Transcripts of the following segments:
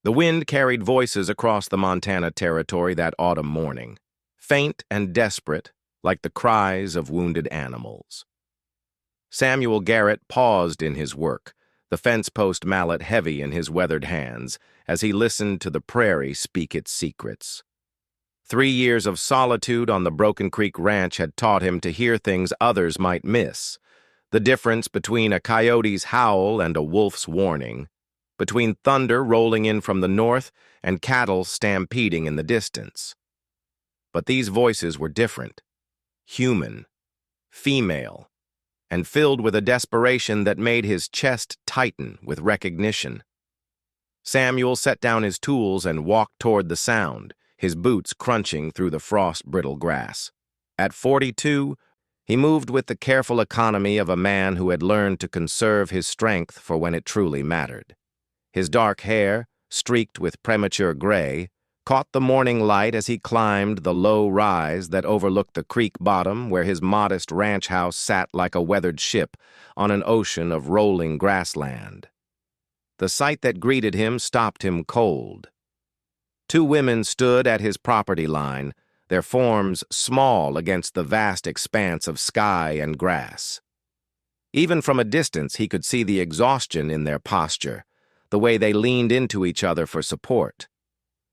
The wind carried voices across the Montana territory that autumn morning, faint and desperate, like the cries of wounded animals. Samuel Garrett paused in his work, the fence post mallet heavy in his weathered hands, as he listened to the prairie speak its secrets. 3 years of solitude on the Broken Creek Ranch had taught him to hear things others might miss, the difference between a coyote's howl and a wolf's warning, between thunder rolling in from the north and cattle stampeding in the distance. But these voices were different, human, female, and filled with a desperation that made his chest tighten with recognition. Samuel set down his tools and walked toward the sound, his boots crunching through the frost-brittle grass. At 42, he moved with the careful economy of a man who had learned to conserve his strength for when it truly mattered. His dark hair, streaked with premature gray, caught the morning light as he climbed the low rise that overlooked the creek bottom where his modest ranch house sat like a weathered ship on an ocean of rolling grassland. The sight that greeted him stopped him cold. 2 women stood at his property line, their forms small against the vast expanse of sky and grass. Even from a distance he could see the exhaustion in their posture, the way they leaned into each other for support.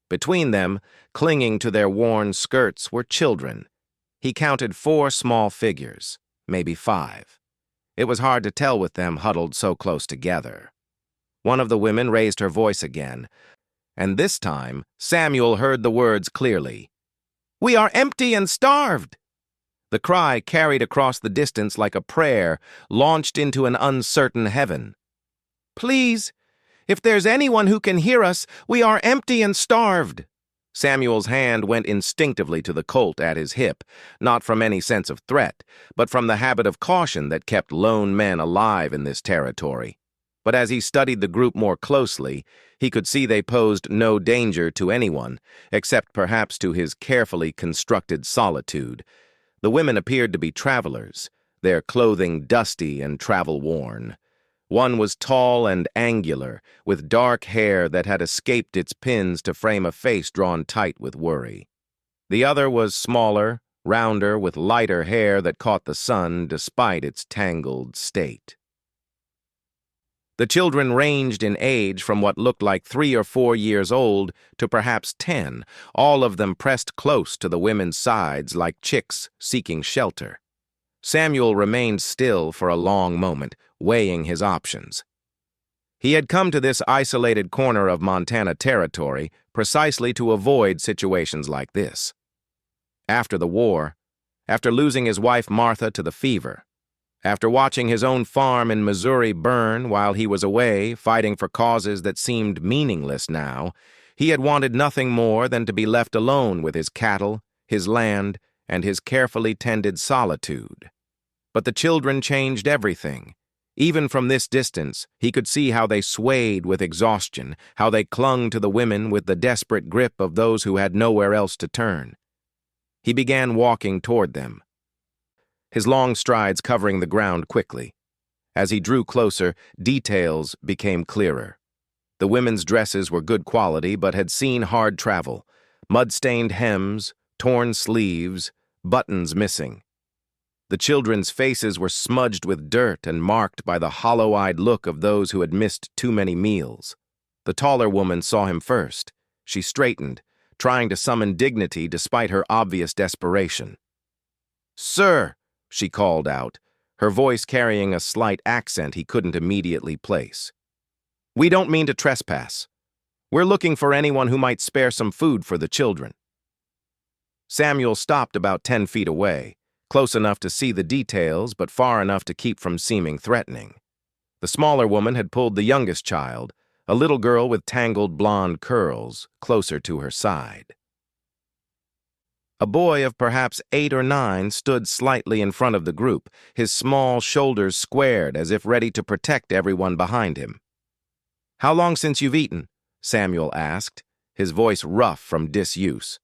Between them, clinging to their worn skirts, were children. He counted 4 small figures, maybe 5. It was hard to tell with them huddled so close together. One of the women raised her voice again, and this time Samuel heard the words clearly. "We are empty and starved!" The cry carried across the distance like a prayer launched into an uncertain heaven. "Please! If there's anyone who can hear us, we are empty and starved." Samuel's hand went instinctively to the Colt at his hip, not from any sense of threat, but from the habit of caution that kept lone men alive in this territory. But as he studied the group more closely, he could see they posed no danger to anyone, except perhaps to his carefully constructed solitude. The women appeared to be travelers, their clothing dusty and travel-worn. One was tall and angular, with dark hair that had escaped its pins to frame a face drawn tight with worry. The other was smaller, rounder, with lighter hair that caught the sun despite its tangled state. The children ranged in age from what looked like 3 or 4 years old to perhaps 10, all of them pressed close to the women's sides like chicks seeking shelter. Samuel remained still for a long moment, weighing his options. He had come to this isolated corner of Montana territory precisely to avoid situations like this. After the war, after losing his wife Martha to the fever, after watching his own farm in Missouri burn while he was away fighting for causes that seemed meaningless now, he had wanted nothing more than to be left alone with his cattle, his land, and his carefully tended solitude. But the children changed everything. Even from this distance, he could see how they swayed with exhaustion, how they clung to the women with the desperate grip of those who had nowhere else to turn. He began walking toward them, his long strides covering the ground quickly. As he drew closer, details became clearer. The women's dresses were good quality but had seen hard travel, mud-stained hems, torn sleeves, buttons missing. The children's faces were smudged with dirt and marked by the hollow-eyed look of those who had missed too many meals. The taller woman saw him first. She straightened, trying to summon dignity despite her obvious desperation. "Sir," she called out, her voice carrying a slight accent he couldn't immediately place. "We don't mean to trespass. We're looking for anyone who might spare some food for the children." Samuel stopped about 10 feet away, close enough to see the details but far enough to keep from seeming threatening. The smaller woman had pulled the youngest child, a little girl with tangled blonde curls, closer to her side. A boy of perhaps 8 or 9 stood slightly in front of the group, his small shoulders squared as if ready to protect everyone behind him. "How long since you've eaten?" Samuel asked, his voice rough from disuse.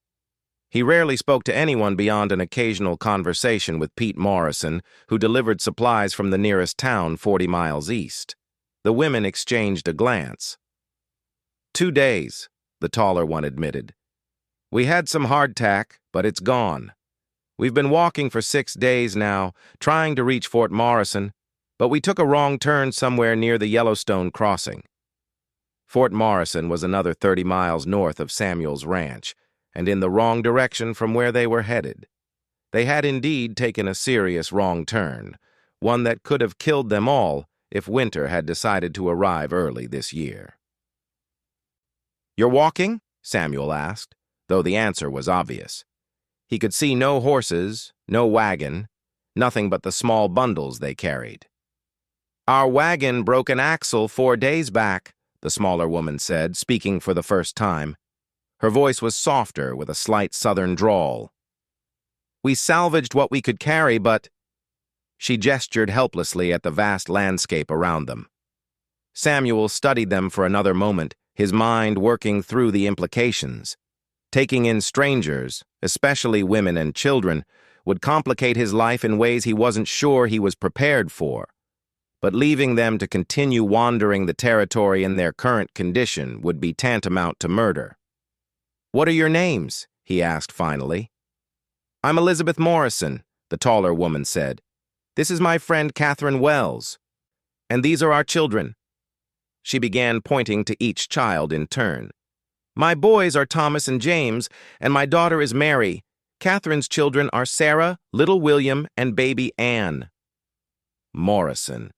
He rarely spoke to anyone beyond an occasional conversation with Pete Morrison, who delivered supplies from the nearest town 40 miles east. The women exchanged a glance. 2 days, the taller one admitted. We had some hardtack, but it's gone. We've been walking for 6 days now, trying to reach Fort Morrison, but we took a wrong turn somewhere near the Yellowstone crossing. Fort Morrison was another 30 miles north of Samuel's ranch, and in the wrong direction from where they were headed. They had indeed taken a serious wrong turn, one that could have killed them all if winter had decided to arrive early this year. "You're walking?" Samuel asked, though the answer was obvious. He could see no horses, no wagon, nothing but the small bundles they carried. "Our wagon broke an axle 4 days back," the smaller woman said, speaking for the first time. Her voice was softer, with a slight southern drawl. "We salvaged what we could carry, but—" She gestured helplessly at the vast landscape around them. Samuel studied them for another moment, his mind working through the implications. Taking in strangers, especially women and children, would complicate his life in ways he wasn't sure he was prepared for. But leaving them to continue wandering the territory in their current condition would be tantamount to murder. "What are your names?" he asked finally. "I'm Elizabeth Morrison," the taller woman said. "This is my friend Catherine Wells. And these are our children." She began pointing to each child in turn. "My boys are Thomas and James, and my daughter is Mary. Catherine's children are Sarah, little William, and baby Anne." Morrison.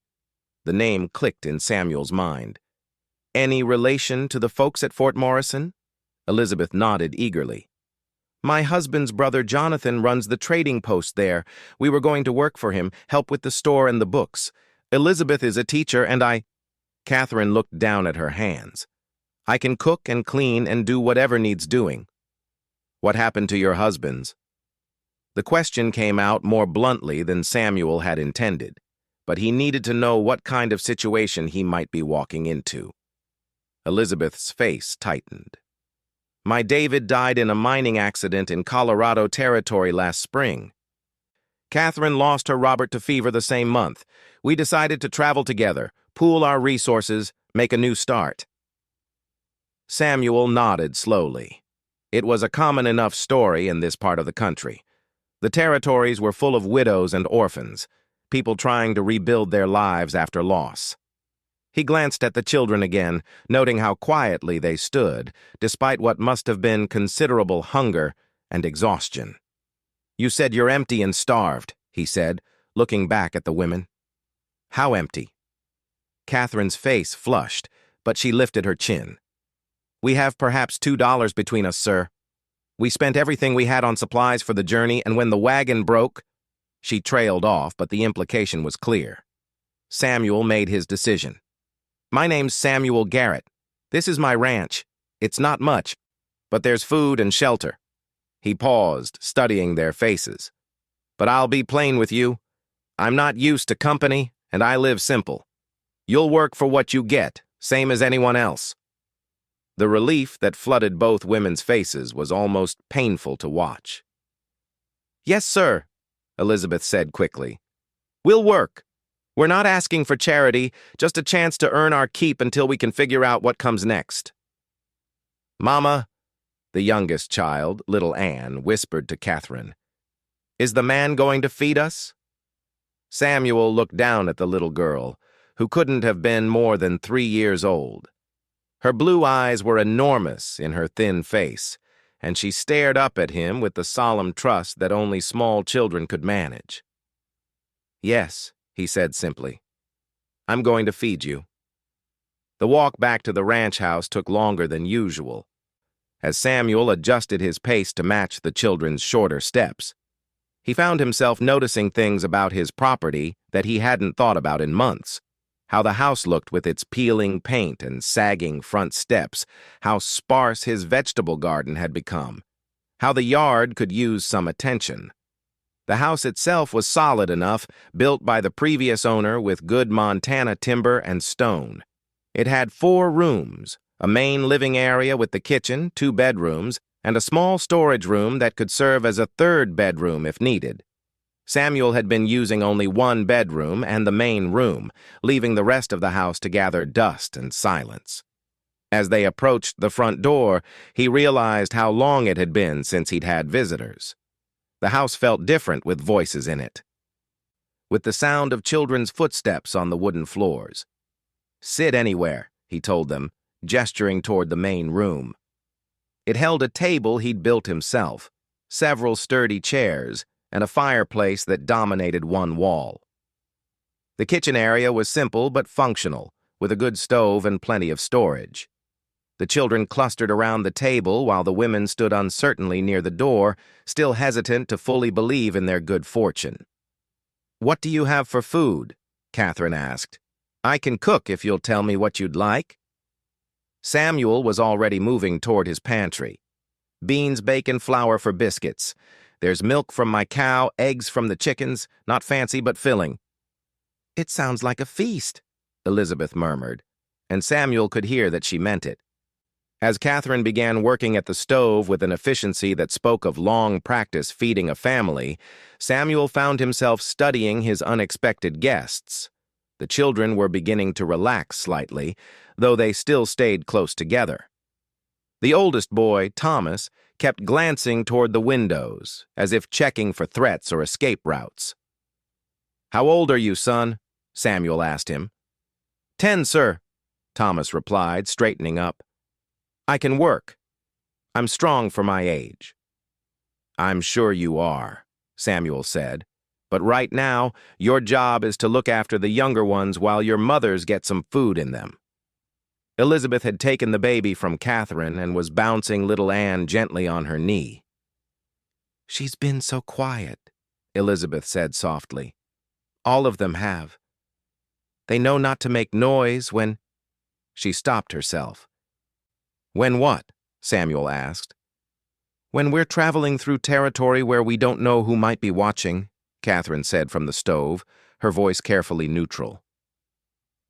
The name clicked in Samuel's mind. "Any relation to the folks at Fort Morrison?" Elizabeth nodded eagerly. "My husband's brother Jonathan runs the trading post there. We were going to work for him, help with the store and the books. Elizabeth is a teacher, and I—" Catherine looked down at her hands. "I can cook and clean and do whatever needs doing." "What happened to your husbands?" The question came out more bluntly than Samuel had intended, but he needed to know what kind of situation he might be walking into. Elizabeth's face tightened. "My David died in a mining accident in Colorado Territory last spring. Catherine lost her Robert to fever the same month. We decided to travel together, pool our resources, make a new start." Samuel nodded slowly. It was a common enough story in this part of the country. The territories were full of widows and orphans, people trying to rebuild their lives after loss. He glanced at the children again, noting how quietly they stood, despite what must have been considerable hunger and exhaustion. "You said you're empty and starved," he said, looking back at the women. "How empty?" Catherine's face flushed, but she lifted her chin. "We have perhaps $2 between us, sir. We spent everything we had on supplies for the journey, and when the wagon broke—" She trailed off, but the implication was clear. Samuel made his decision. "My name's Samuel Garrett. This is my ranch. It's not much, but there's food and shelter." He paused, studying their faces. "But I'll be plain with you. I'm not used to company, and I live simple. You'll work for what you get, same as anyone else." The relief that flooded both women's faces was almost painful to watch. "Yes, sir," Elizabeth said quickly. "We'll work. We're not asking for charity, just a chance to earn our keep until we can figure out what comes next." "Mama," the youngest child, little Anne, whispered to Catherine, "is the man going to feed us?" Samuel looked down at the little girl, who couldn't have been more than 3 years old. Her blue eyes were enormous in her thin face, and she stared up at him with the solemn trust that only small children could manage. "Yes," he said simply. "I'm going to feed you." The walk back to the ranch house took longer than usual, as Samuel adjusted his pace to match the children's shorter steps. He found himself noticing things about his property that he hadn't thought about in months. How the house looked with its peeling paint and sagging front steps, how sparse his vegetable garden had become, how the yard could use some attention. The house itself was solid enough, built by the previous owner with good Montana timber and stone. It had 4 rooms, a main living area with the kitchen, 2 bedrooms, and a small storage room that could serve as a 3rd bedroom if needed. Samuel had been using only 1 bedroom and the main room, leaving the rest of the house to gather dust and silence. As they approached the front door, he realized how long it had been since he'd had visitors. The house felt different with voices in it, with the sound of children's footsteps on the wooden floors. "Sit anywhere," he told them, gesturing toward the main room. It held a table he'd built himself, several sturdy chairs, and a fireplace that dominated one wall. The kitchen area was simple but functional, with a good stove and plenty of storage. The children clustered around the table while the women stood uncertainly near the door, still hesitant to fully believe in their good fortune. "What do you have for food?" Catherine asked. "I can cook if you'll tell me what you'd like." Samuel was already moving toward his pantry. "Beans, bacon, flour for biscuits. There's milk from my cow, eggs from the chickens, not fancy but filling." "It sounds like a feast," Elizabeth murmured, and Samuel could hear that she meant it. As Catherine began working at the stove with an efficiency that spoke of long practice feeding a family, Samuel found himself studying his unexpected guests. The children were beginning to relax slightly, though they still stayed close together. The oldest boy, Thomas, kept glancing toward the windows, as if checking for threats or escape routes. "How old are you, son?" Samuel asked him. "10, sir," Thomas replied, straightening up. "I can work. I'm strong for my age." "I'm sure you are," Samuel said. "But right now, your job is to look after the younger ones while your mothers get some food in them." Elizabeth had taken the baby from Catherine and was bouncing little Anne gently on her knee. "She's been so quiet," Elizabeth said softly. "All of them have. They know not to make noise when—" She stopped herself. "When what?" Samuel asked. "When we're traveling through territory where we don't know who might be watching," Catherine said from the stove, her voice carefully neutral.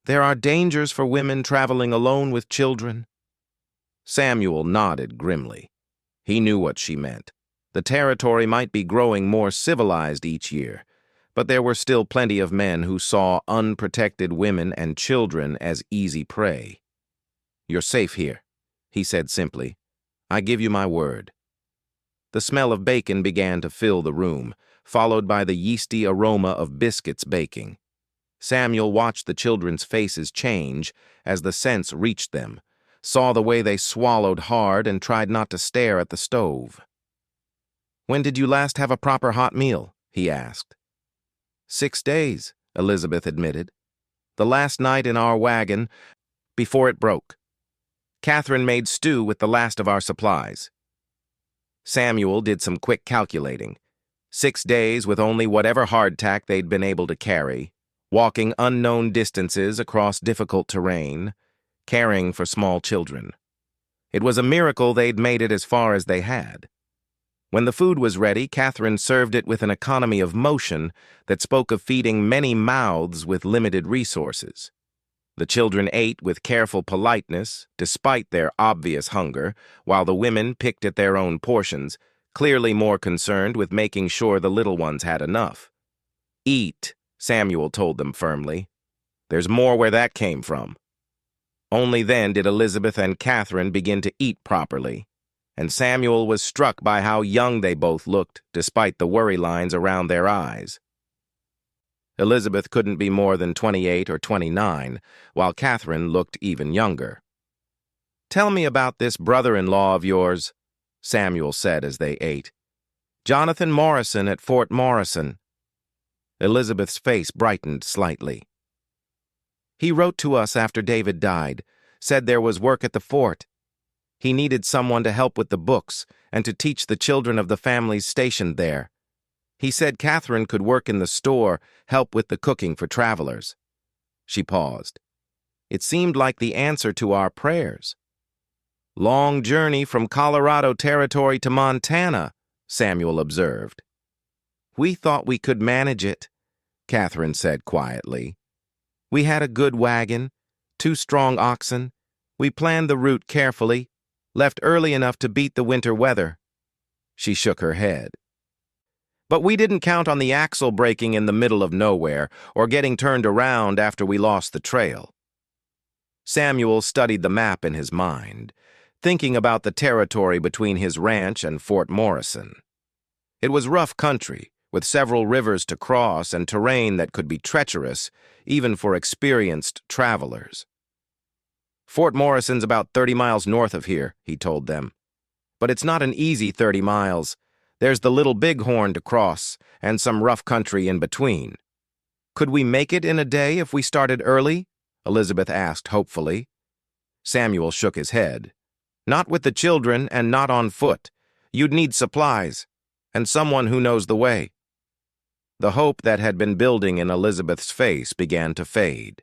"There are dangers for women traveling alone with children." Samuel nodded grimly. He knew what she meant. The territory might be growing more civilized each year, but there were still plenty of men who saw unprotected women and children as easy prey. "You're safe here," he said simply. "I give you my word." The smell of bacon began to fill the room, followed by the yeasty aroma of biscuits baking. Samuel watched the children's faces change as the scents reached them, saw the way they swallowed hard and tried not to stare at the stove. "When did you last have a proper hot meal?" he asked. 6 days, Elizabeth admitted. "The last night in our wagon, before it broke. Catherine made stew with the last of our supplies." Samuel did some quick calculating. 6 days with only whatever hardtack they'd been able to carry, walking unknown distances across difficult terrain, caring for small children. It was a miracle they'd made it as far as they had. When the food was ready, Catherine served it with an economy of motion that spoke of feeding many mouths with limited resources. The children ate with careful politeness, despite their obvious hunger, while the women picked at their own portions, clearly more concerned with making sure the little ones had enough. "Eat," Samuel told them firmly. "There's more where that came from." Only then did Elizabeth and Catherine begin to eat properly, and Samuel was struck by how young they both looked, despite the worry lines around their eyes. Elizabeth couldn't be more than 28 or 29, while Catherine looked even younger. "Tell me about this brother-in-law of yours," Samuel said as they ate. "Jonathan Morrison at Fort Morrison." Elizabeth's face brightened slightly. "He wrote to us after David died, said there was work at the fort. He needed someone to help with the books and to teach the children of the families stationed there. He said Catherine could work in the store, help with the cooking for travelers." She paused. "It seemed like the answer to our prayers." "Long journey from Colorado Territory to Montana," Samuel observed. "We thought we could manage it," Catherine said quietly. "We had a good wagon, 2 strong oxen. We planned the route carefully, left early enough to beat the winter weather." She shook her head. "But we didn't count on the axle breaking in the middle of nowhere or getting turned around after we lost the trail." Samuel studied the map in his mind, thinking about the territory between his ranch and Fort Morrison. It was rough country, with several rivers to cross and terrain that could be treacherous, even for experienced travelers. Fort Morrison's about 30 miles north of here, he told them. But it's not an easy 30 miles. There's the Little Bighorn to cross, and some rough country in between. Could we make it in a day if we started early? Elizabeth asked hopefully. Samuel shook his head. Not with the children and not on foot. You'd need supplies, and someone who knows the way. The hope that had been building in Elizabeth's face began to fade.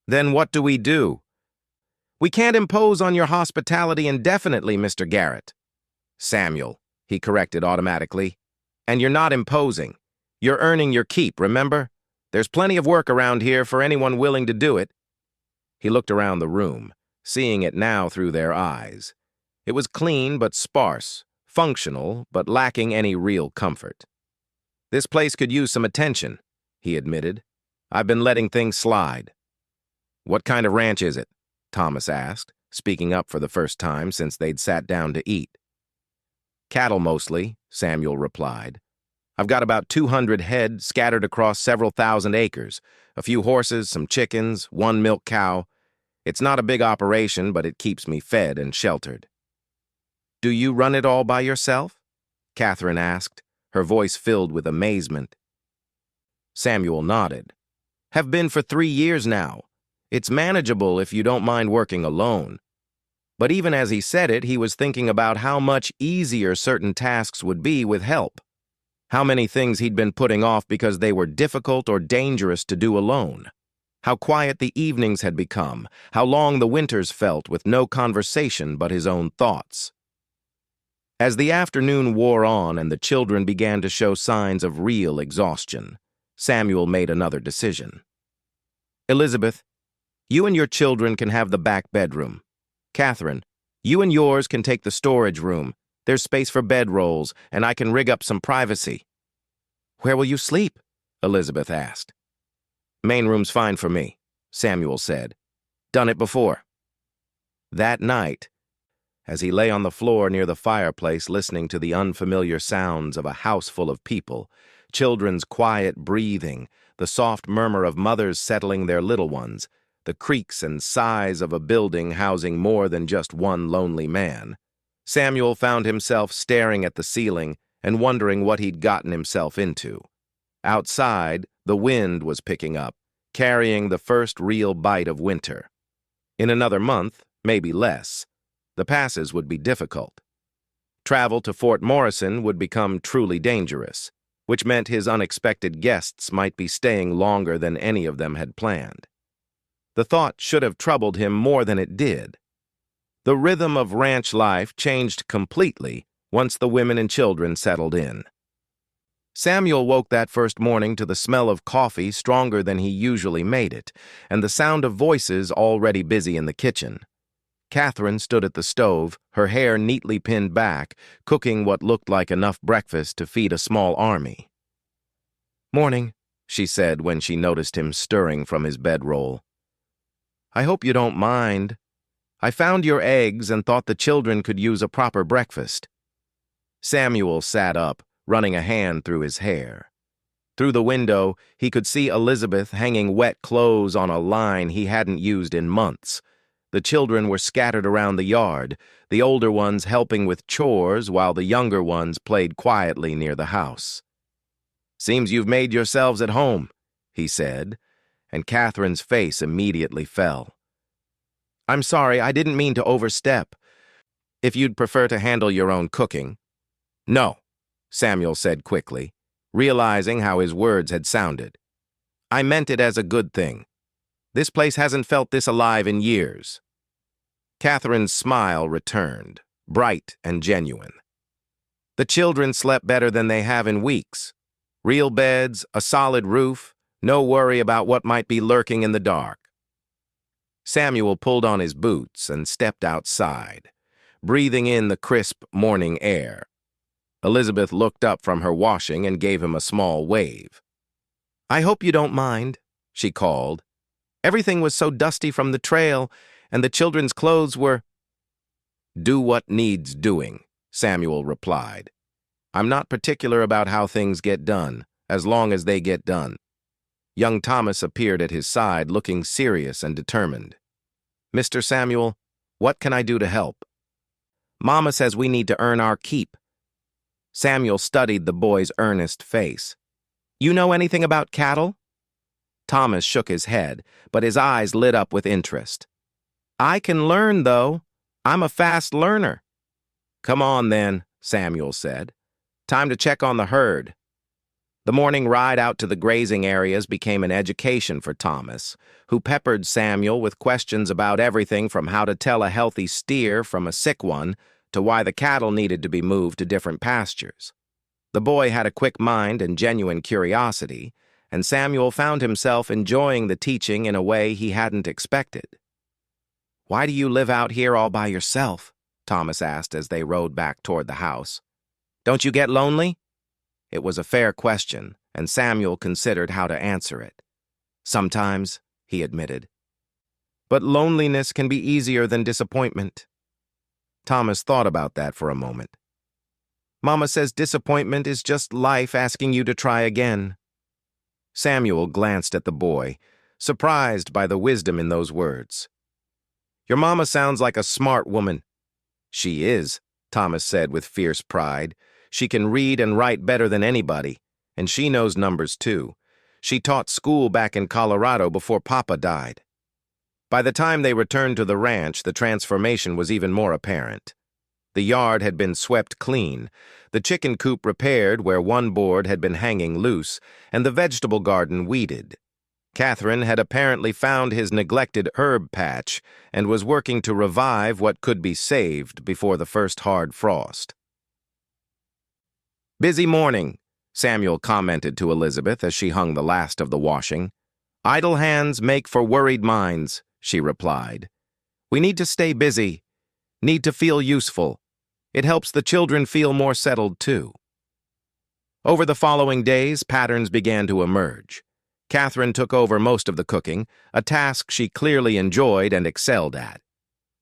Then what do we do? We can't impose on your hospitality indefinitely, Mr. Garrett. Samuel, he corrected automatically. And you're not imposing. You're earning your keep, remember? There's plenty of work around here for anyone willing to do it. He looked around the room, seeing it now through their eyes. It was clean but sparse, functional but lacking any real comfort. This place could use some attention, he admitted. I've been letting things slide. What kind of ranch is it? Thomas asked, speaking up for the first time since they'd sat down to eat. Cattle mostly, Samuel replied. I've got about 200 head scattered across several thousand acres, a few horses, some chickens, one milk cow. It's not a big operation, but it keeps me fed and sheltered. Do you run it all by yourself? Catherine asked, her voice filled with amazement. Samuel nodded. Have been for 3 years now. It's manageable if you don't mind working alone. But even as he said it, he was thinking about how much easier certain tasks would be with help. How many things he'd been putting off because they were difficult or dangerous to do alone. How quiet the evenings had become, how long the winters felt with no conversation but his own thoughts. As the afternoon wore on and the children began to show signs of real exhaustion, Samuel made another decision. Elizabeth, you and your children can have the back bedroom. Catherine, you and yours can take the storage room. There's space for bedrolls, and I can rig up some privacy. Where will you sleep? Elizabeth asked. Main room's fine for me, Samuel said. Done it before. That night, as he lay on the floor near the fireplace listening to the unfamiliar sounds of a house full of people, children's quiet breathing, the soft murmur of mothers settling their little ones, the creaks and sighs of a building housing more than just one lonely man, Samuel found himself staring at the ceiling and wondering what he'd gotten himself into. Outside, the wind was picking up, carrying the first real bite of winter. In another month, maybe less, the passes would be difficult. Travel to Fort Morrison would become truly dangerous, which meant his unexpected guests might be staying longer than any of them had planned. The thought should have troubled him more than it did. The rhythm of ranch life changed completely once the women and children settled in. Samuel woke that first morning to the smell of coffee stronger than he usually made it, and the sound of voices already busy in the kitchen. Catherine stood at the stove, her hair neatly pinned back, cooking what looked like enough breakfast to feed a small army. "Morning," she said when she noticed him stirring from his bedroll. "I hope you don't mind. I found your eggs and thought the children could use a proper breakfast." Samuel sat up, running a hand through his hair. Through the window, he could see Elizabeth hanging wet clothes on a line he hadn't used in months. The children were scattered around the yard, the older ones helping with chores while the younger ones played quietly near the house. "Seems you've made yourselves at home," he said, and Catherine's face immediately fell. "I'm sorry, I didn't mean to overstep. If you'd prefer to handle your own cooking." "No," Samuel said quickly, realizing how his words had sounded. "I meant it as a good thing. This place hasn't felt this alive in years." Catherine's smile returned, bright and genuine. "The children slept better than they have in weeks. Real beds, a solid roof, no worry about what might be lurking in the dark." Samuel pulled on his boots and stepped outside, breathing in the crisp morning air. Elizabeth looked up from her washing and gave him a small wave. "I hope you don't mind," she called. Everything was so dusty from the trail, and the children's clothes were— "Do what needs doing," Samuel replied. "I'm not particular about how things get done, as long as they get done." Young Thomas appeared at his side, looking serious and determined. "Mr. Samuel, what can I do to help?" "Mama says we need to earn our keep." Samuel studied the boy's earnest face. "You know anything about cattle?" Thomas shook his head, but his eyes lit up with interest. "I can learn, though. I'm a fast learner." "Come on, then," Samuel said. "Time to check on the herd." The morning ride out to the grazing areas became an education for Thomas, who peppered Samuel with questions about everything from how to tell a healthy steer from a sick one to why the cattle needed to be moved to different pastures. The boy had a quick mind and genuine curiosity, and Samuel found himself enjoying the teaching in a way he hadn't expected. "Why do you live out here all by yourself?" Thomas asked as they rode back toward the house. "Don't you get lonely?" It was a fair question, and Samuel considered how to answer it. "Sometimes," he admitted. "But loneliness can be easier than disappointment." Thomas thought about that for a moment. "Mama says disappointment is just life asking you to try again." Samuel glanced at the boy, surprised by the wisdom in those words. "Your mama sounds like a smart woman." "She is," Thomas said with fierce pride. "She can read and write better than anybody, and she knows numbers too. She taught school back in Colorado before Papa died." By the time they returned to the ranch, the transformation was even more apparent. The yard had been swept clean, the chicken coop repaired where one board had been hanging loose, and the vegetable garden weeded. Catherine had apparently found his neglected herb patch and was working to revive what could be saved before the first hard frost. "Busy morning," Samuel commented to Elizabeth as she hung the last of the washing. "Idle hands make for worried minds," she replied. "We need to stay busy, need to feel useful. It helps the children feel more settled, too." Over the following days, patterns began to emerge. Catherine took over most of the cooking, a task she clearly enjoyed and excelled at.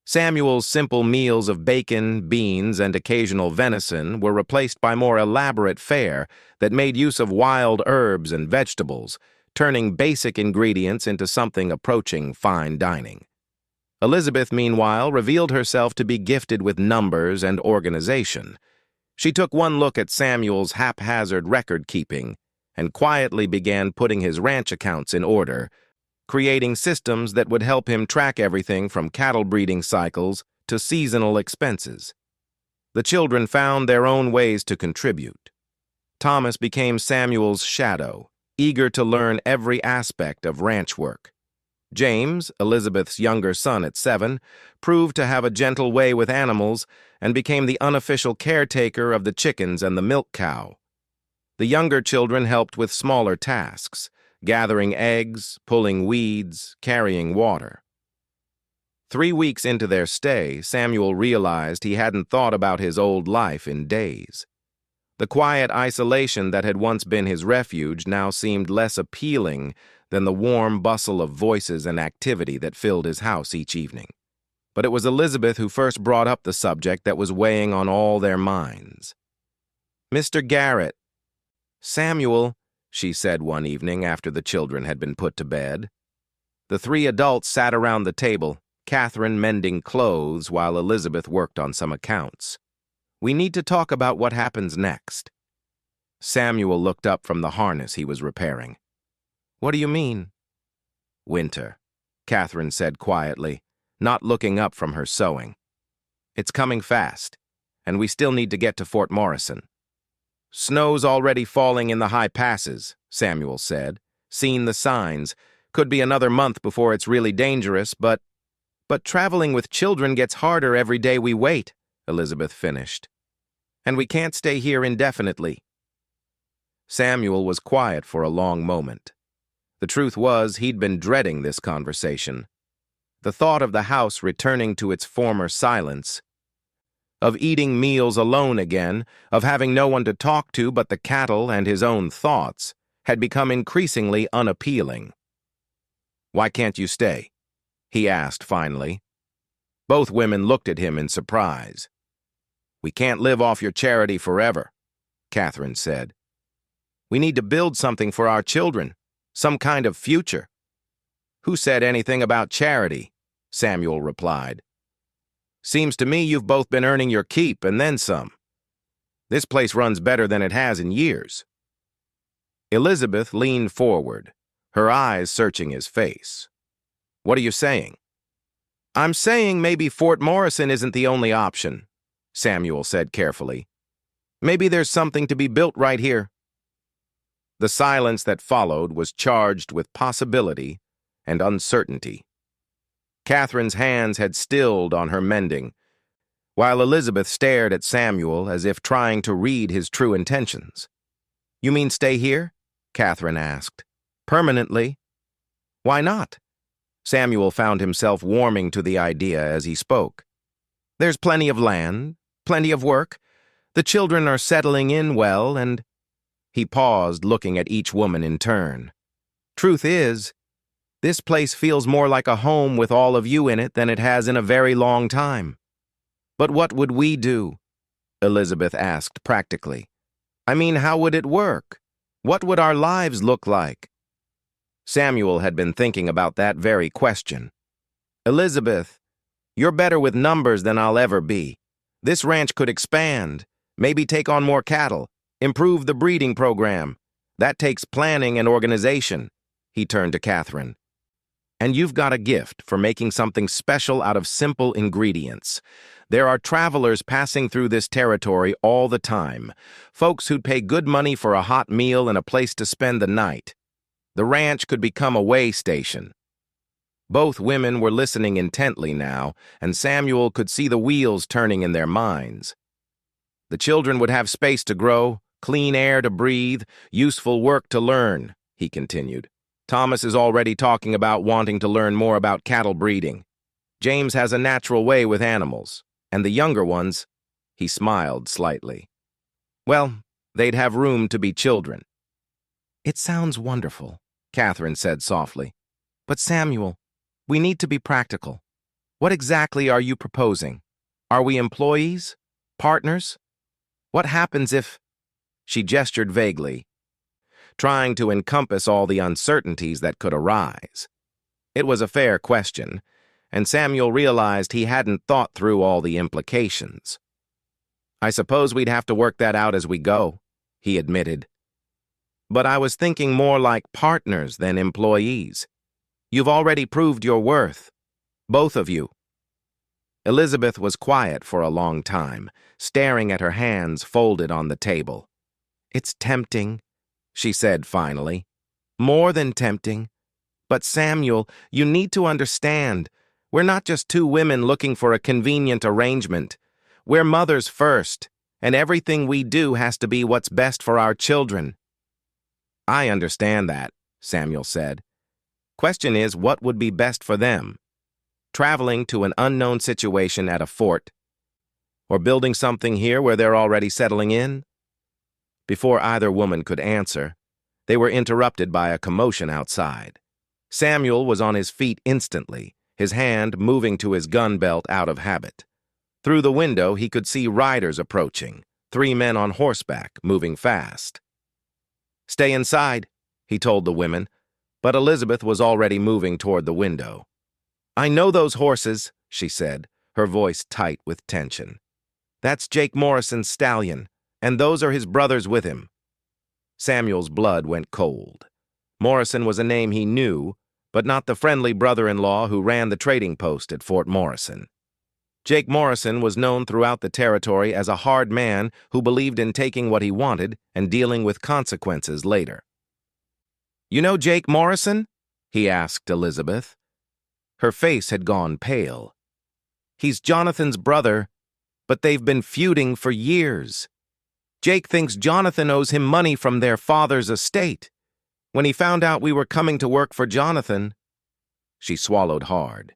Samuel's simple meals of bacon, beans, and occasional venison were replaced by more elaborate fare that made use of wild herbs and vegetables, turning basic ingredients into something approaching fine dining. Elizabeth, meanwhile, revealed herself to be gifted with numbers and organization. She took one look at Samuel's haphazard record-keeping and quietly began putting his ranch accounts in order, creating systems that would help him track everything from cattle breeding cycles to seasonal expenses. The children found their own ways to contribute. Thomas became Samuel's shadow, eager to learn every aspect of ranch work. James, Elizabeth's younger son at 7, proved to have a gentle way with animals and became the unofficial caretaker of the chickens and the milk cow. The younger children helped with smaller tasks, gathering eggs, pulling weeds, carrying water. 3 weeks into their stay, Samuel realized he hadn't thought about his old life in days. The quiet isolation that had once been his refuge now seemed less appealing than the warm bustle of voices and activity that filled his house each evening. But it was Elizabeth who first brought up the subject that was weighing on all their minds. "Mr. Garrett." "Samuel," she said one evening after the children had been put to bed. The 3 adults sat around the table, Catherine mending clothes while Elizabeth worked on some accounts. "We need to talk about what happens next." Samuel looked up from the harness he was repairing. "What do you mean?" "Winter," Catherine said quietly, not looking up from her sewing. "It's coming fast, and we still need to get to Fort Morrison." "Snow's already falling in the high passes," Samuel said. "Seen the signs. Could be another month before it's really dangerous, but traveling with children gets harder every day we wait," Elizabeth finished. "And we can't stay here indefinitely." Samuel was quiet for a long moment. The truth was, he'd been dreading this conversation. The thought of the house returning to its former silence, of eating meals alone again, of having no one to talk to but the cattle and his own thoughts, had become increasingly unappealing. Why can't you stay? He asked finally. Both women looked at him in surprise. We can't live off your charity forever, Catherine said. We need to build something for our children, some kind of future. Who said anything about charity? Samuel replied. Seems to me you've both been earning your keep and then some. This place runs better than it has in years. Elizabeth leaned forward, her eyes searching his face. What are you saying? I'm saying maybe Fort Morrison isn't the only option, Samuel said carefully. Maybe there's something to be built right here. The silence that followed was charged with possibility and uncertainty. Catherine's hands had stilled on her mending, while Elizabeth stared at Samuel as if trying to read his true intentions. You mean stay here? Catherine asked. Permanently? Why not? Samuel found himself warming to the idea as he spoke. There's plenty of land, plenty of work. The children are settling in well, and... He paused, looking at each woman in turn. Truth is, this place feels more like a home with all of you in it than it has in a very long time. But what would we do? Elizabeth asked practically. I mean, how would it work? What would our lives look like? Samuel had been thinking about that very question. Elizabeth, you're better with numbers than I'll ever be. This ranch could expand, maybe take on more cattle, improve the breeding program. That takes planning and organization. He turned to Catherine. And you've got a gift for making something special out of simple ingredients. There are travelers passing through this territory all the time, folks who'd pay good money for a hot meal and a place to spend the night. The ranch could become a way station. Both women were listening intently now, and Samuel could see the wheels turning in their minds. The children would have space to grow, clean air to breathe, useful work to learn, he continued. Thomas is already talking about wanting to learn more about cattle breeding. James has a natural way with animals, and the younger ones, he smiled slightly. Well, they'd have room to be children. It sounds wonderful, Catherine said softly. But Samuel, we need to be practical. What exactly are you proposing? Are we employees? Partners? What happens if... She gestured vaguely, trying to encompass all the uncertainties that could arise. It was a fair question, and Samuel realized he hadn't thought through all the implications. I suppose we'd have to work that out as we go, he admitted. But I was thinking more like partners than employees. You've already proved your worth, both of you. Elizabeth was quiet for a long time, staring at her hands folded on the table. It's tempting, she said finally. More than tempting. But Samuel, you need to understand, we're not just two women looking for a convenient arrangement. We're mothers first, and everything we do has to be what's best for our children. I understand that, Samuel said. Question is, what would be best for them? Traveling to an unknown situation at a fort, or building something here where they're already settling in? Before either woman could answer, they were interrupted by a commotion outside. Samuel was on his feet instantly, his hand moving to his gun belt out of habit. Through the window, he could see riders approaching, 3 men on horseback, moving fast. Stay inside, he told the women, but Elizabeth was already moving toward the window. I know those horses, she said, her voice tight with tension. That's Jake Morrison's stallion, and those are his brothers with him. Samuel's blood went cold. Morrison was a name he knew, but not the friendly brother-in-law who ran the trading post at Fort Morrison. Jake Morrison was known throughout the territory as a hard man who believed in taking what he wanted and dealing with consequences later. You know Jake Morrison? He asked Elizabeth. Her face had gone pale. He's Jonathan's brother, but they've been feuding for years. Jake thinks Jonathan owes him money from their father's estate. When he found out we were coming to work for Jonathan, she swallowed hard.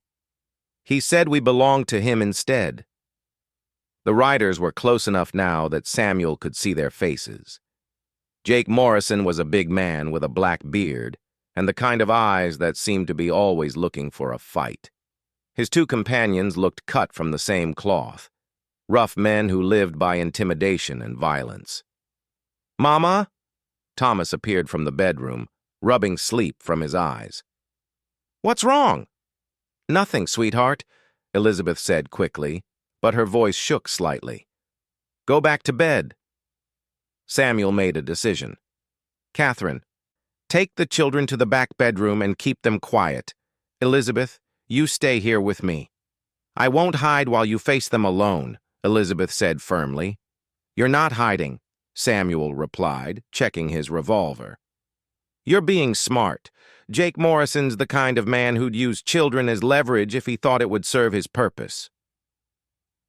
He said we belonged to him instead. The riders were close enough now that Samuel could see their faces. Jake Morrison was a big man with a black beard, and the kind of eyes that seemed to be always looking for a fight. His two companions looked cut from the same cloth, rough men who lived by intimidation and violence. "Mama?" Thomas appeared from the bedroom, rubbing sleep from his eyes. "What's wrong?" "Nothing, sweetheart," Elizabeth said quickly, but her voice shook slightly. "Go back to bed." Samuel made a decision. "Catherine, take the children to the back bedroom and keep them quiet. Elizabeth, you stay here with me." "I won't hide while you face them alone," Elizabeth said firmly. "You're not hiding," Samuel replied, checking his revolver. "You're being smart. Jake Morrison's the kind of man who'd use children as leverage if he thought it would serve his purpose."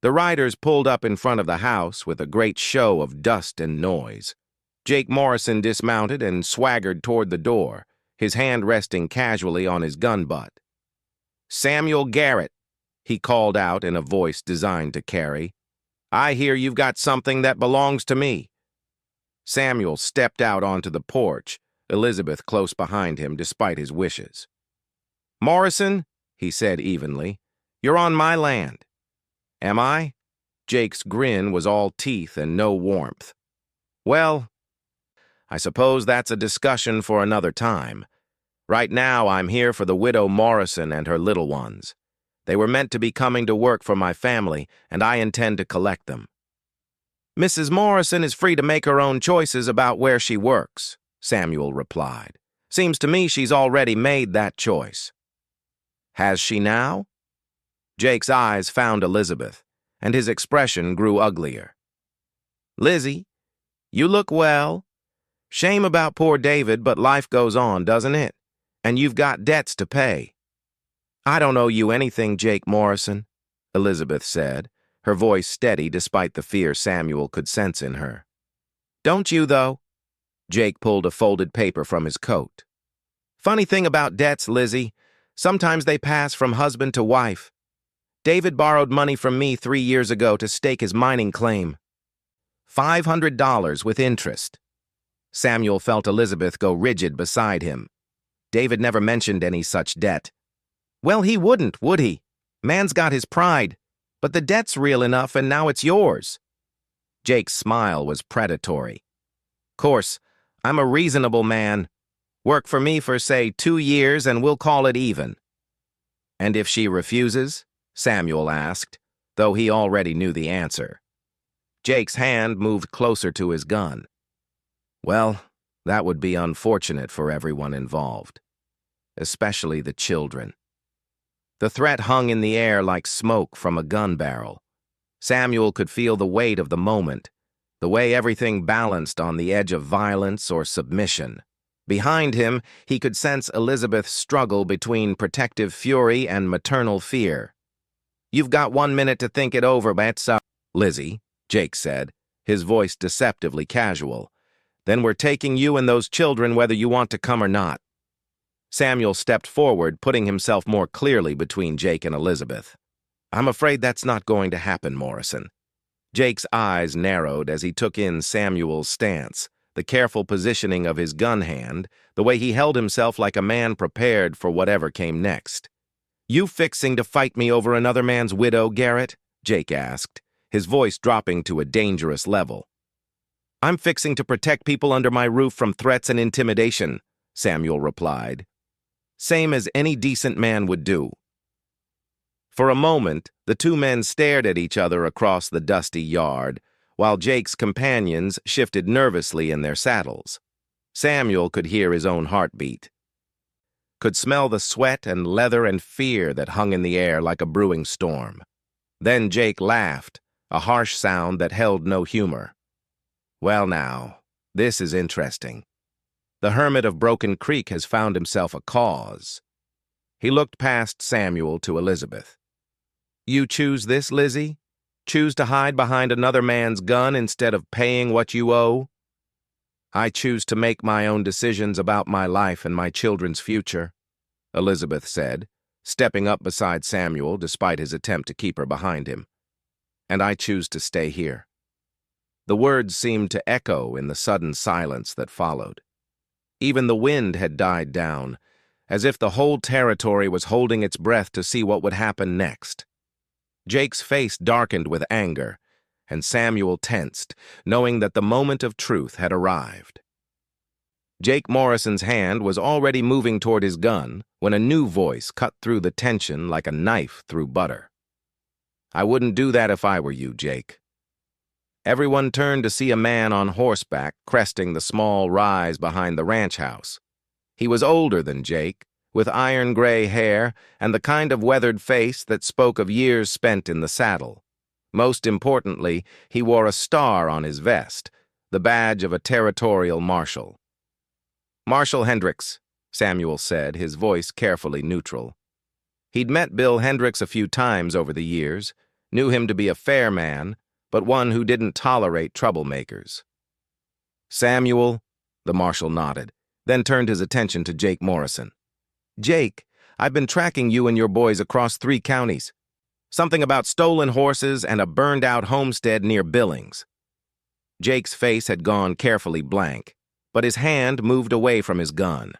The riders pulled up in front of the house with a great show of dust and noise. Jake Morrison dismounted and swaggered toward the door, his hand resting casually on his gun butt. "Samuel Garrett," he called out in a voice designed to carry, "I hear you've got something that belongs to me." Samuel stepped out onto the porch, Elizabeth close behind him despite his wishes. "Morrison," he said evenly, "you're on my land." "Am I?" Jake's grin was all teeth and no warmth. "Well, I suppose that's a discussion for another time. Right now, I'm here for the widow Morrison and her little ones. They were meant to be coming to work for my family, and I intend to collect them." "Mrs. Morrison is free to make her own choices about where she works," Samuel replied. "Seems to me she's already made that choice." "Has she now?" Jake's eyes found Elizabeth, and his expression grew uglier. "Lizzie, you look well. Shame about poor David, but life goes on, doesn't it? And you've got debts to pay." "I don't owe you anything, Jake Morrison," Elizabeth said, her voice steady despite the fear Samuel could sense in her. "Don't you, though?" Jake pulled a folded paper from his coat. "Funny thing about debts, Lizzie, sometimes they pass from husband to wife. David borrowed money from me 3 years ago to stake his mining claim. $500 with interest." Samuel felt Elizabeth go rigid beside him. David never mentioned any such debt. "Well, he wouldn't, would he? Man's got his pride. But the debt's real enough, and now it's yours." Jake's smile was predatory. "Course, I'm a reasonable man. Work for me for, say, 2 years, and we'll call it even." "And if she refuses?" Samuel asked, though he already knew the answer. Jake's hand moved closer to his gun. "Well, that would be unfortunate for everyone involved, especially the children." The threat hung in the air like smoke from a gun barrel. Samuel could feel the weight of the moment, the way everything balanced on the edge of violence or submission. Behind him, he could sense Elizabeth's struggle between protective fury and maternal fear. "You've got 1 minute to think it over, Betsa." "Lizzie," Jake said, his voice deceptively casual, "then we're taking you and those children whether you want to come or not." Samuel stepped forward, putting himself more clearly between Jake and Elizabeth. "I'm afraid that's not going to happen, Morrison." Jake's eyes narrowed as he took in Samuel's stance, the careful positioning of his gun hand, the way he held himself like a man prepared for whatever came next. "You fixing to fight me over another man's widow, Garrett?" Jake asked, his voice dropping to a dangerous level. "I'm fixing to protect people under my roof from threats and intimidation," Samuel replied. "Same as any decent man would do." For a moment, the two men stared at each other across the dusty yard, while Jake's companions shifted nervously in their saddles. Samuel could hear his own heartbeat, could smell the sweat and leather and fear that hung in the air like a brewing storm. Then Jake laughed, a harsh sound that held no humor. "Well now, this is interesting. The hermit of Broken Creek has found himself a cause." He looked past Samuel to Elizabeth. "You choose this, Lizzie? Choose to hide behind another man's gun instead of paying what you owe?" "I choose to make my own decisions about my life and my children's future," Elizabeth said, stepping up beside Samuel despite his attempt to keep her behind him. "And I choose to stay here." The words seemed to echo in the sudden silence that followed. Even the wind had died down, as if the whole territory was holding its breath to see what would happen next. Jake's face darkened with anger, and Samuel tensed, knowing that the moment of truth had arrived. Jake Morrison's hand was already moving toward his gun when a new voice cut through the tension like a knife through butter. "I wouldn't do that if I were you, Jake." Everyone turned to see a man on horseback cresting the small rise behind the ranch house. He was older than Jake, with iron-gray hair and the kind of weathered face that spoke of years spent in the saddle. Most importantly, he wore a star on his vest, the badge of a territorial marshal. "Marshal Hendricks," Samuel said, his voice carefully neutral. He'd met Bill Hendricks a few times over the years, knew him to be a fair man, but one who didn't tolerate troublemakers. "Samuel," the marshal nodded, then turned his attention to Jake Morrison. "Jake, I've been tracking you and your boys across 3 counties. Something about stolen horses and a burned-out homestead near Billings." Jake's face had gone carefully blank, but his hand moved away from his gun.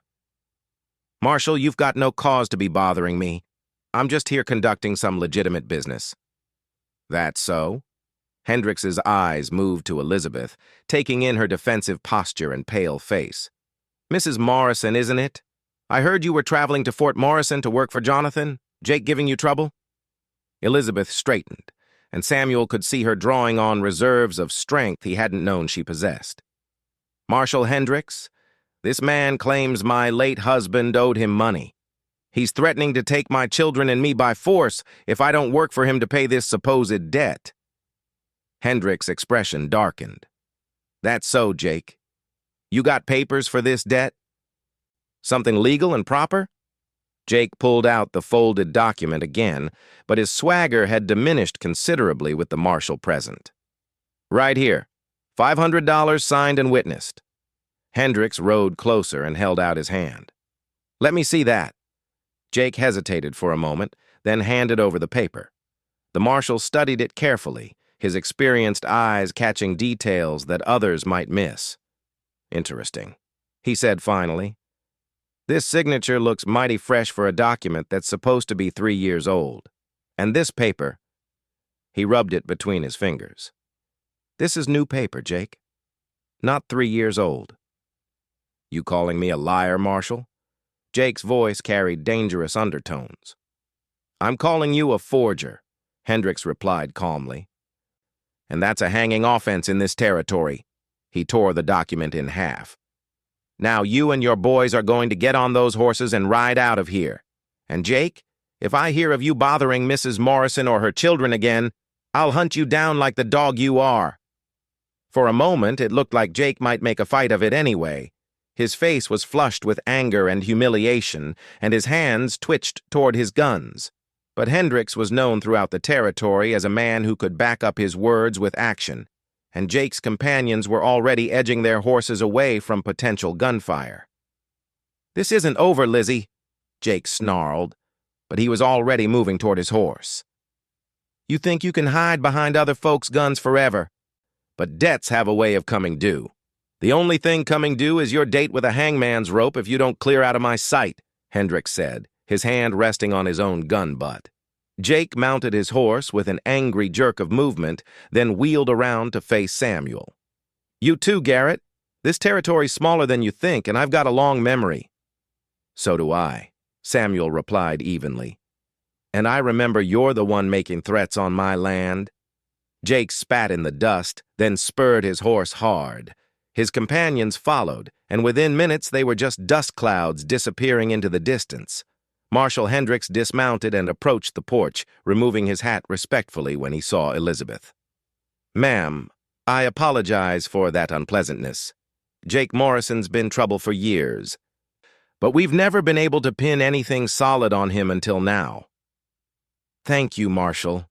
"Marshal, you've got no cause to be bothering me. I'm just here conducting some legitimate business." "That so?" Hendricks's eyes moved to Elizabeth, taking in her defensive posture and pale face. "Mrs. Morrison, isn't it? I heard you were traveling to Fort Morrison to work for Jonathan. Jake giving you trouble?" Elizabeth straightened, and Samuel could see her drawing on reserves of strength he hadn't known she possessed. "Marshal Hendricks, this man claims my late husband owed him money. He's threatening to take my children and me by force if I don't work for him to pay this supposed debt." Hendricks' expression darkened. "That's so, Jake. You got papers for this debt? Something legal and proper?" Jake pulled out the folded document again, but his swagger had diminished considerably with the marshal present. "Right here. $500 signed and witnessed." Hendricks rode closer and held out his hand. "Let me see that." Jake hesitated for a moment, then handed over the paper. The marshal studied it carefully, his experienced eyes catching details that others might miss. "Interesting," he said finally. "This signature looks mighty fresh for a document that's supposed to be 3 years old. And this paper," he rubbed it between his fingers. "This is new paper, Jake. Not 3 years old." "You calling me a liar, Marshal?" Jake's voice carried dangerous undertones. "I'm calling you a forger," Hendricks replied calmly. "And that's a hanging offense in this territory." He tore the document in half. "Now you and your boys are going to get on those horses and ride out of here. And Jake, if I hear of you bothering Mrs. Morrison or her children again, I'll hunt you down like the dog you are." For a moment, it looked like Jake might make a fight of it anyway. His face was flushed with anger and humiliation, and his hands twitched toward his guns. But Hendricks was known throughout the territory as a man who could back up his words with action, and Jake's companions were already edging their horses away from potential gunfire. "This isn't over, Lizzie," Jake snarled, but he was already moving toward his horse. "You think you can hide behind other folks' guns forever, but debts have a way of coming due. The only thing coming due is your date with a hangman's rope if you don't clear out of my sight," Hendricks said, his hand resting on his own gun butt. Jake mounted his horse with an angry jerk of movement, then wheeled around to face Samuel. "You too, Garrett. This territory's smaller than you think, and I've got a long memory." "So do I," Samuel replied evenly. "And I remember you're the one making threats on my land." Jake spat in the dust, then spurred his horse hard. His companions followed, and within minutes they were just dust clouds disappearing into the distance. Marshal Hendricks dismounted and approached the porch, removing his hat respectfully when he saw Elizabeth. "Ma'am, I apologize for that unpleasantness. Jake Morrison's been trouble for years, but we've never been able to pin anything solid on him until now." "Thank you, Marshal,"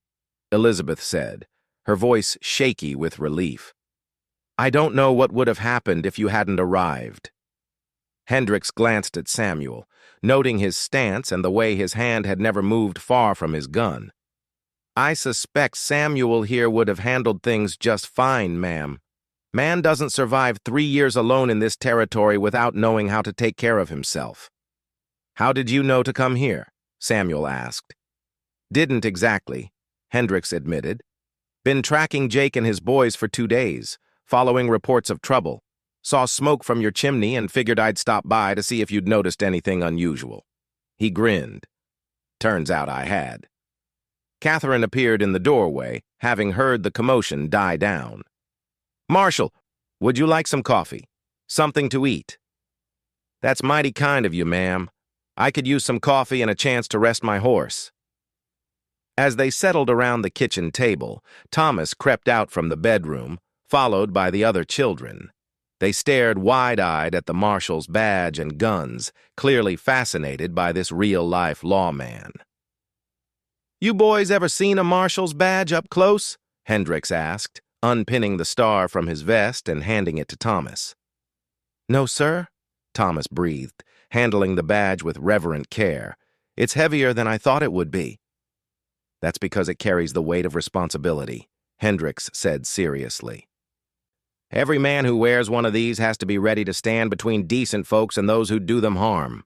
Elizabeth said, her voice shaky with relief. "I don't know what would have happened if you hadn't arrived." Hendricks glanced at Samuel, noting his stance and the way his hand had never moved far from his gun. "I suspect Samuel here would have handled things just fine, ma'am." Man doesn't survive 3 years alone in this territory without knowing how to take care of himself. How did you know to come here? Samuel asked. Didn't exactly, Hendricks admitted. Been tracking Jake and his boys for 2 days, following reports of trouble. Saw smoke from your chimney and figured I'd stop by to see if you'd noticed anything unusual. He grinned. Turns out I had. Catherine appeared in the doorway, having heard the commotion die down. Marshall, would you like some coffee? Something to eat? That's mighty kind of you, ma'am. I could use some coffee and a chance to rest my horse. As they settled around the kitchen table, Thomas crept out from the bedroom, followed by the other children. They stared wide-eyed at the marshal's badge and guns, clearly fascinated by this real-life lawman. You boys ever seen a marshal's badge up close? Hendricks asked, unpinning the star from his vest and handing it to Thomas. No, sir, Thomas breathed, handling the badge with reverent care. It's heavier than I thought it would be. That's because it carries the weight of responsibility, Hendricks said seriously. Every man who wears one of these has to be ready to stand between decent folks and those who do them harm.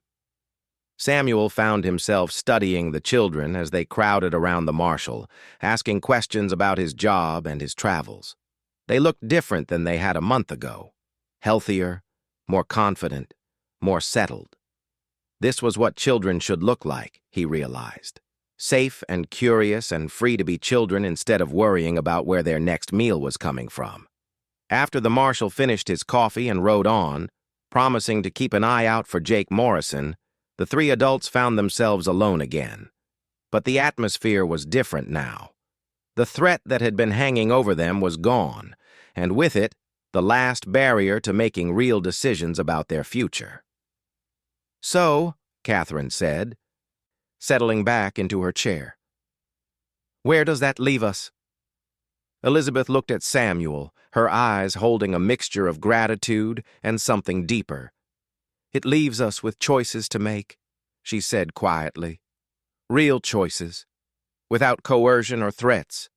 Samuel found himself studying the children as they crowded around the marshal, asking questions about his job and his travels. They looked different than they had a month ago. Healthier, more confident, more settled. This was what children should look like, he realized. Safe and curious and free to be children instead of worrying about where their next meal was coming from. After the marshal finished his coffee and rode on, promising to keep an eye out for Jake Morrison, the 3 adults found themselves alone again. But the atmosphere was different now. The threat that had been hanging over them was gone, and with it, the last barrier to making real decisions about their future. So, Catherine said, settling back into her chair. Where does that leave us? Elizabeth looked at Samuel, her eyes holding a mixture of gratitude and something deeper. It leaves us with choices to make, she said quietly. Real choices, without coercion or threats.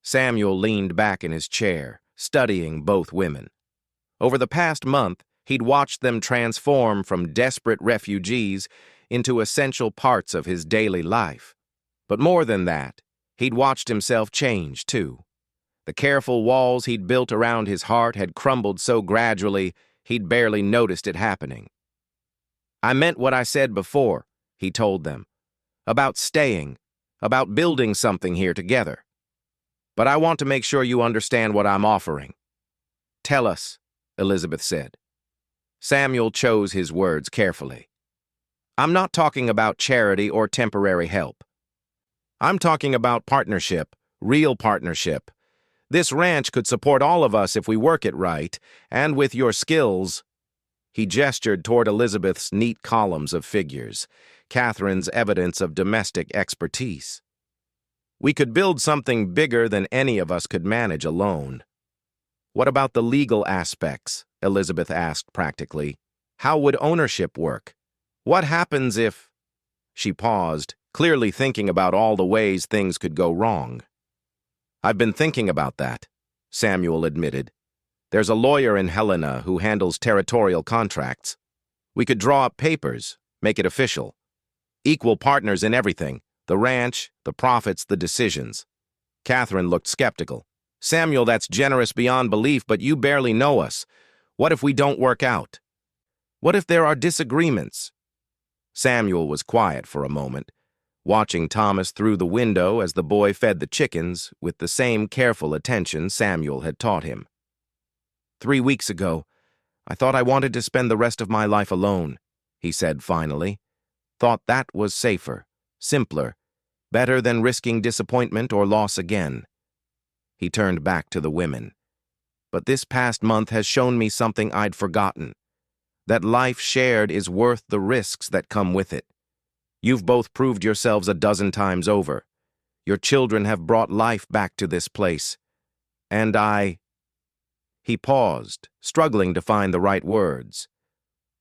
Samuel leaned back in his chair, studying both women. Over the past month, he'd watched them transform from desperate refugees into essential parts of his daily life. But more than that, he'd watched himself change, too. The careful walls he'd built around his heart had crumbled so gradually he'd barely noticed it happening. I meant what I said before, he told them, about staying, about building something here together. But I want to make sure you understand what I'm offering. Tell us, Elizabeth said. Samuel chose his words carefully. I'm not talking about charity or temporary help. I'm talking about partnership, real partnership. This ranch could support all of us if we work it right, and with your skills. He gestured toward Elizabeth's neat columns of figures, Catherine's evidence of domestic expertise. We could build something bigger than any of us could manage alone. What about the legal aspects? Elizabeth asked practically. How would ownership work? What happens if... She paused, clearly thinking about all the ways things could go wrong. I've been thinking about that, Samuel admitted. There's a lawyer in Helena who handles territorial contracts. We could draw up papers, make it official. Equal partners in everything, the ranch, the profits, the decisions. Catherine looked skeptical. Samuel, that's generous beyond belief, but you barely know us. What if we don't work out? What if there are disagreements? Samuel was quiet for a moment, watching Thomas through the window as the boy fed the chickens with the same careful attention Samuel had taught him. 3 weeks ago, I thought I wanted to spend the rest of my life alone, he said finally. Thought that was safer, simpler, better than risking disappointment or loss again. He turned back to the women. But this past month has shown me something I'd forgotten. That life shared is worth the risks that come with it. You've both proved yourselves a dozen times over. Your children have brought life back to this place. And I... He paused, struggling to find the right words.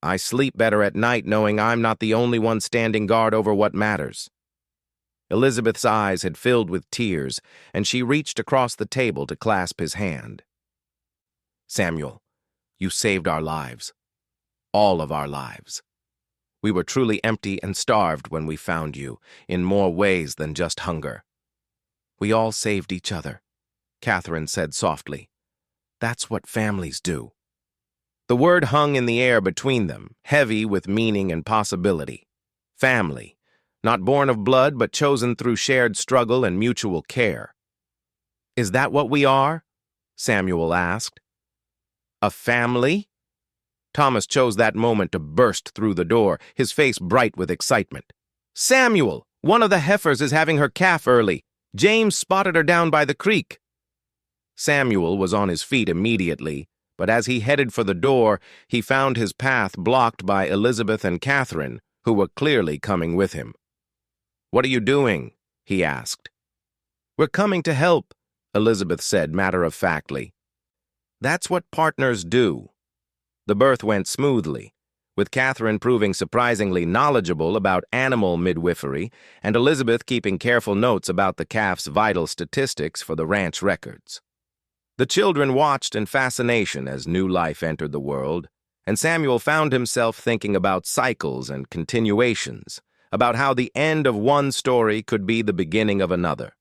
I sleep better at night knowing I'm not the only one standing guard over what matters. Elizabeth's eyes had filled with tears, and she reached across the table to clasp his hand. Samuel, you saved our lives. All of our lives. We were truly empty and starved when we found you, in more ways than just hunger. We all saved each other, Catherine said softly. That's what families do. The word hung in the air between them, heavy with meaning and possibility. Family, not born of blood but chosen through shared struggle and mutual care. Is that what we are? Samuel asked. A family? Thomas chose that moment to burst through the door, his face bright with excitement. Samuel, one of the heifers is having her calf early. James spotted her down by the creek. Samuel was on his feet immediately, but as he headed for the door, he found his path blocked by Elizabeth and Catherine, who were clearly coming with him. What are you doing? He asked. We're coming to help, Elizabeth said matter-of-factly. That's what partners do. The birth went smoothly, with Catherine proving surprisingly knowledgeable about animal midwifery and Elizabeth keeping careful notes about the calf's vital statistics for the ranch records. The children watched in fascination as new life entered the world, and Samuel found himself thinking about cycles and continuations, about how the end of one story could be the beginning of another.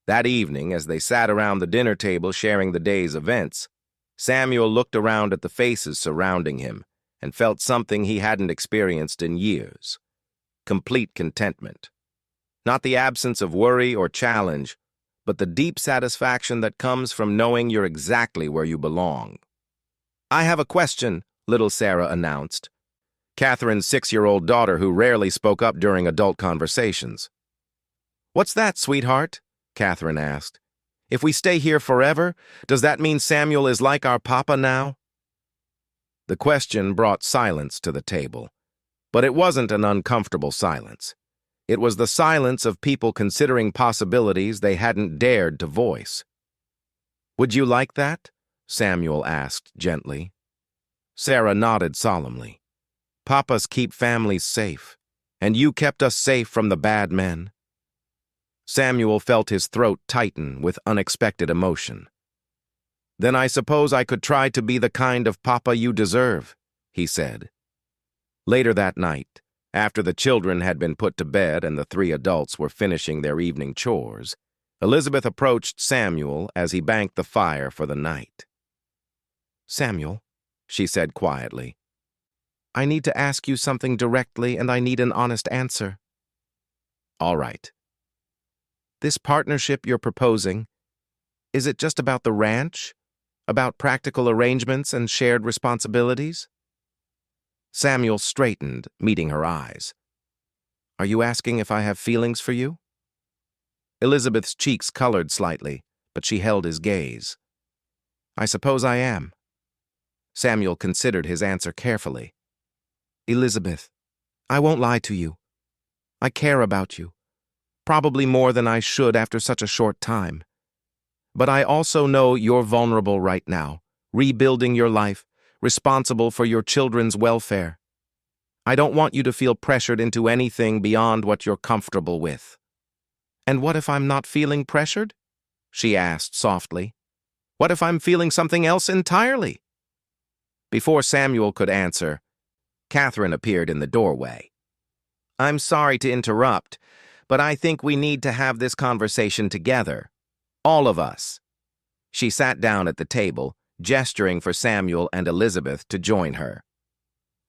That evening, as they sat around the dinner table sharing the day's events, Samuel looked around at the faces surrounding him and felt something he hadn't experienced in years. Complete contentment. Not the absence of worry or challenge, but the deep satisfaction that comes from knowing you're exactly where you belong. I have a question, little Sarah announced, Catherine's 6-year-old daughter who rarely spoke up during adult conversations. What's that, sweetheart? Catherine asked. If we stay here forever, does that mean Samuel is like our papa now? The question brought silence to the table, but it wasn't an uncomfortable silence. It was the silence of people considering possibilities they hadn't dared to voice. Would you like that? Samuel asked gently. Sarah nodded solemnly. Papas keep families safe, and you kept us safe from the bad men. Samuel felt his throat tighten with unexpected emotion. Then I suppose I could try to be the kind of papa you deserve, he said. Later that night, after the children had been put to bed and the 3 adults were finishing their evening chores, Elizabeth approached Samuel as he banked the fire for the night. Samuel, she said quietly, I need to ask you something directly and I need an honest answer. All right. This partnership you're proposing, is it just about the ranch? About practical arrangements and shared responsibilities? Samuel straightened, meeting her eyes. Are you asking if I have feelings for you? Elizabeth's cheeks colored slightly, but she held his gaze. I suppose I am. Samuel considered his answer carefully. Elizabeth, I won't lie to you. I care about you. Probably more than I should after such a short time. But I also know you're vulnerable right now, rebuilding your life, responsible for your children's welfare. I don't want you to feel pressured into anything beyond what you're comfortable with. And what if I'm not feeling pressured? She asked softly. What if I'm feeling something else entirely? Before Samuel could answer, Catherine appeared in the doorway. I'm sorry to interrupt, but I think we need to have this conversation together. All of us. She sat down at the table, gesturing for Samuel and Elizabeth to join her.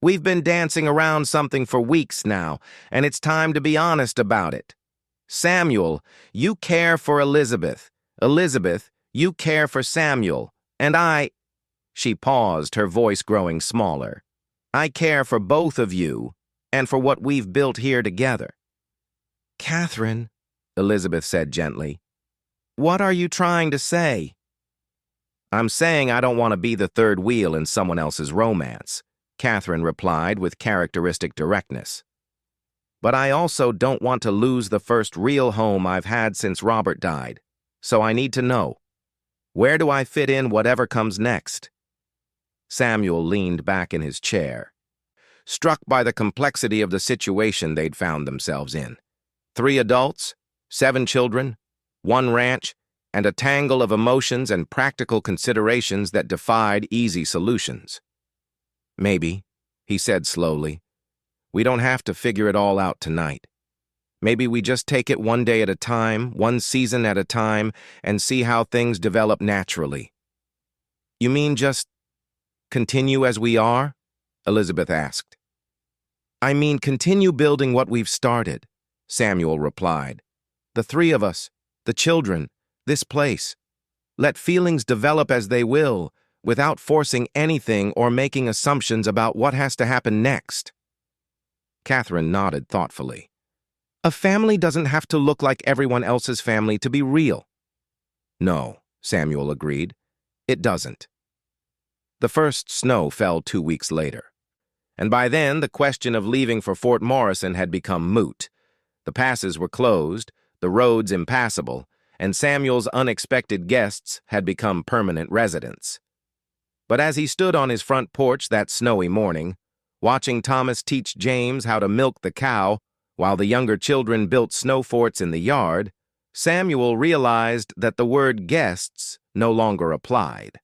We've been dancing around something for weeks now, and it's time to be honest about it. Samuel, you care for Elizabeth. Elizabeth, you care for Samuel. And She paused, her voice growing smaller. I care for both of you, and for what we've built here together. Catherine, Elizabeth said gently, what are you trying to say? I'm saying I don't want to be the third wheel in someone else's romance, Catherine replied with characteristic directness. But I also don't want to lose the first real home I've had since Robert died, so I need to know, where do I fit in whatever comes next? Samuel leaned back in his chair, struck by the complexity of the situation they'd found themselves in. 3 adults, 7 children, 1 ranch. and a tangle of emotions and practical considerations that defied easy solutions. "Maybe," he said slowly, "we don't have to figure it all out tonight. Maybe we just take it one day at a time, one season at a time, and see how things develop naturally." "You mean just continue as we are?" Elizabeth asked. "I mean continue building what we've started," Samuel replied. "The three of us, the children, this place. Let feelings develop as they will, without forcing anything or making assumptions about what has to happen next." Catherine nodded thoughtfully. "A family doesn't have to look like everyone else's family to be real." "No," Samuel agreed. "It doesn't." The first snow fell 2 weeks later, and by then the question of leaving for Fort Morrison had become moot. The passes were closed, the roads impassable, and Samuel's unexpected guests had become permanent residents. But as he stood on his front porch that snowy morning, watching Thomas teach James how to milk the cow while the younger children built snow forts in the yard, Samuel realized that the word guests no longer applied.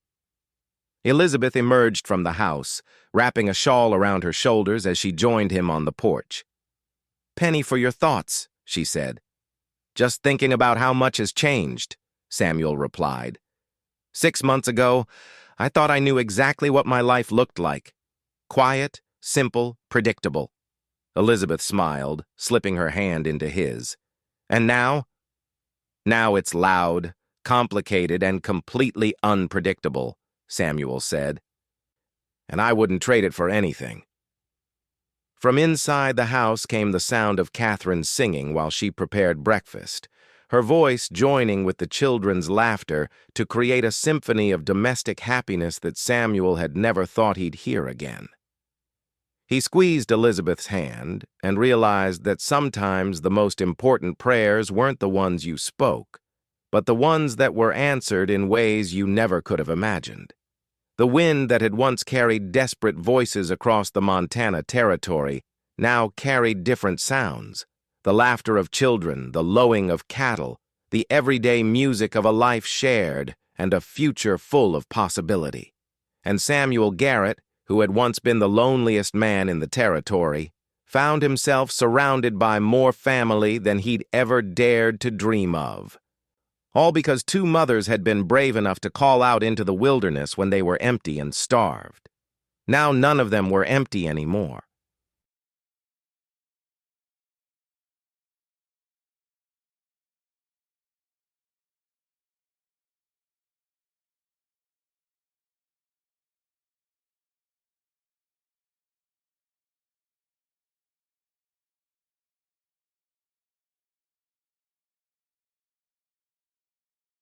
Elizabeth emerged from the house, wrapping a shawl around her shoulders as she joined him on the porch. "Penny for your thoughts," she said. "Just thinking about how much has changed," Samuel replied. 6 months ago, I thought I knew exactly what my life looked like. Quiet, simple, predictable. Elizabeth smiled, slipping her hand into his. "And now?" "Now it's loud, complicated, and completely unpredictable," Samuel said. "And I wouldn't trade it for anything." From inside the house came the sound of Catherine singing while she prepared breakfast, her voice joining with the children's laughter to create a symphony of domestic happiness that Samuel had never thought he'd hear again. He squeezed Elizabeth's hand and realized that sometimes the most important prayers weren't the ones you spoke, but the ones that were answered in ways you never could have imagined. The wind that had once carried desperate voices across the Montana territory now carried different sounds: the laughter of children, the lowing of cattle, the everyday music of a life shared, and a future full of possibility. And Samuel Garrett, who had once been the loneliest man in the territory, found himself surrounded by more family than he'd ever dared to dream of. All because 2 mothers had been brave enough to call out into the wilderness when they were empty and starved. Now none of them were empty anymore.